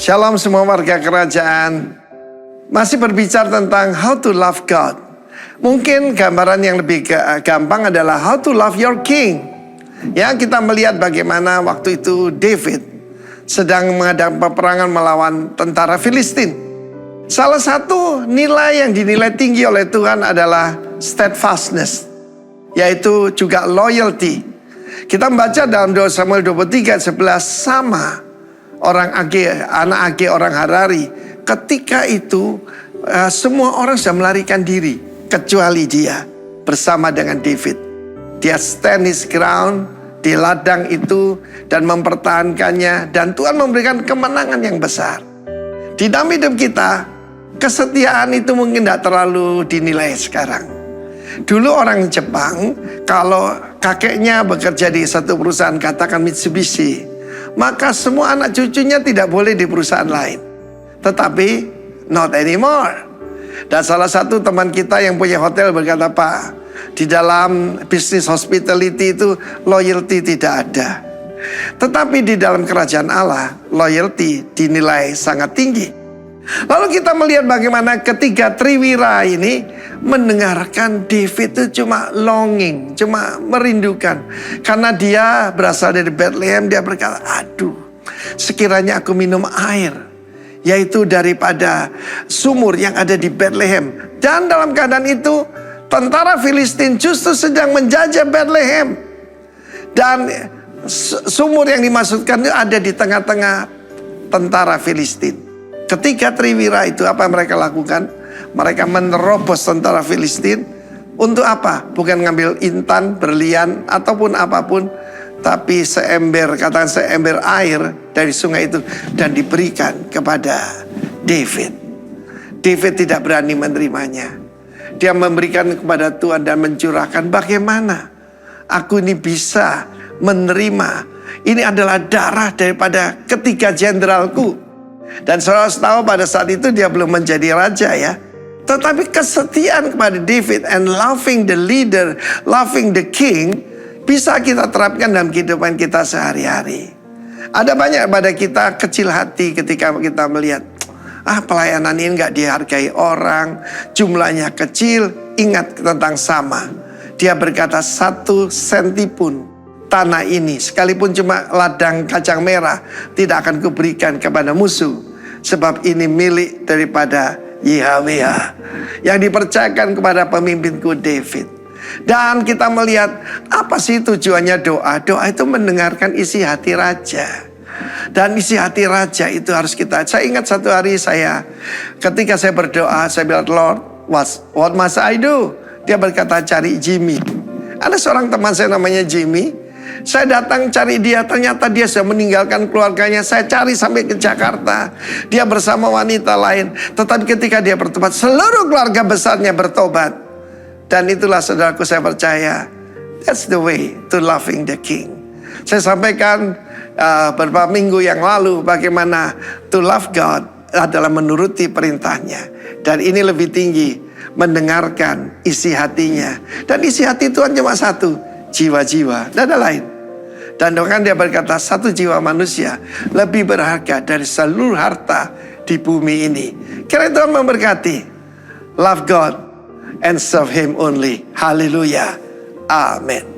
Shalom semua warga kerajaan. Masih berbicara tentang how to love God. Mungkin gambaran yang lebih gampang adalah how to love your king. Ya, kita melihat bagaimana waktu itu David sedang menghadapi peperangan melawan tentara Filistin. Salah satu nilai yang dinilai tinggi oleh Tuhan adalah steadfastness, yaitu juga loyalty. Kita membaca dalam 2 Samuel 23:11, sama orang Age, anak Age orang Harari. Ketika itu semua orang sudah melarikan diri kecuali dia bersama dengan David. Dia stand his ground di ladang itu dan mempertahankannya, dan Tuhan memberikan kemenangan yang besar. Di dalam hidup kita, kesetiaan itu mungkin tidak terlalu dinilai sekarang. Dulu orang Jepang, kalau kakeknya bekerja di satu perusahaan, katakan Mitsubishi, maka semua anak cucunya tidak boleh di perusahaan lain. Tetapi not anymore. Dan salah satu teman kita yang punya hotel berkata, Pak, di dalam bisnis hospitality itu loyalty tidak ada. Tetapi di dalam kerajaan Allah, loyalty dinilai sangat tinggi. Lalu kita melihat bagaimana ketiga triwira ini mendengarkan David itu cuma longing, cuma merindukan. Karena dia berasal dari Bethlehem, dia berkata, aduh, sekiranya aku minum air, yaitu daripada sumur yang ada di Bethlehem. Dan dalam keadaan itu, tentara Filistin justru sedang menjajah Bethlehem. Dan sumur yang dimaksudkan itu ada di tengah-tengah tentara Filistin. Ketika triwira itu apa mereka lakukan? Mereka menerobos tentara Filistin. Untuk apa? Bukan ngambil intan, berlian, ataupun apapun. Tapi katakan seember air dari sungai itu. Dan diberikan kepada David. David tidak berani menerimanya. Dia memberikan kepada Tuhan dan mencurahkan, bagaimana aku ini bisa menerima. Ini adalah darah daripada ketiga jenderalku. Dan saudara tahu pada saat itu dia belum menjadi raja ya. Tetapi kesetiaan kepada David and loving the leader, loving the king, bisa kita terapkan dalam kehidupan kita sehari-hari. Ada banyak pada kita kecil hati ketika kita melihat, pelayanan ini gak dihargai orang, jumlahnya kecil. Ingat tentang Sama. Dia berkata, 1 senti pun tanah ini, sekalipun cuma ladang kacang merah, tidak akan kuberikan kepada musuh. Sebab ini milik daripada Yahweh yang dipercayakan kepada pemimpinku David. Dan kita melihat apa sih tujuannya doa? Doa itu mendengarkan isi hati raja. Dan isi hati raja itu harus saya ingat satu hari ketika saya berdoa, saya bilang, Lord, what must I do? Dia berkata, cari Jimmy. Ada seorang teman saya namanya Jimmy. Saya datang cari dia, ternyata dia sudah meninggalkan keluarganya. Saya cari sampai ke Jakarta. Dia bersama wanita lain. Tetapi ketika dia bertobat, seluruh keluarga besarnya bertobat. Dan itulah saudaraku, saya percaya, that's the way to loving the king. Saya sampaikan beberapa minggu yang lalu bagaimana to love God adalah menuruti perintahnya. Dan ini lebih tinggi, mendengarkan isi hatinya. Dan isi hati Tuhan cuma satu, jiwa-jiwa, tidak ada lain. Dan bahkan dia berkata, 1 jiwa manusia lebih berharga dari seluruh harta di bumi ini. Kiranya Tuhan memberkati. Love God and serve Him only. Haleluya. Amin.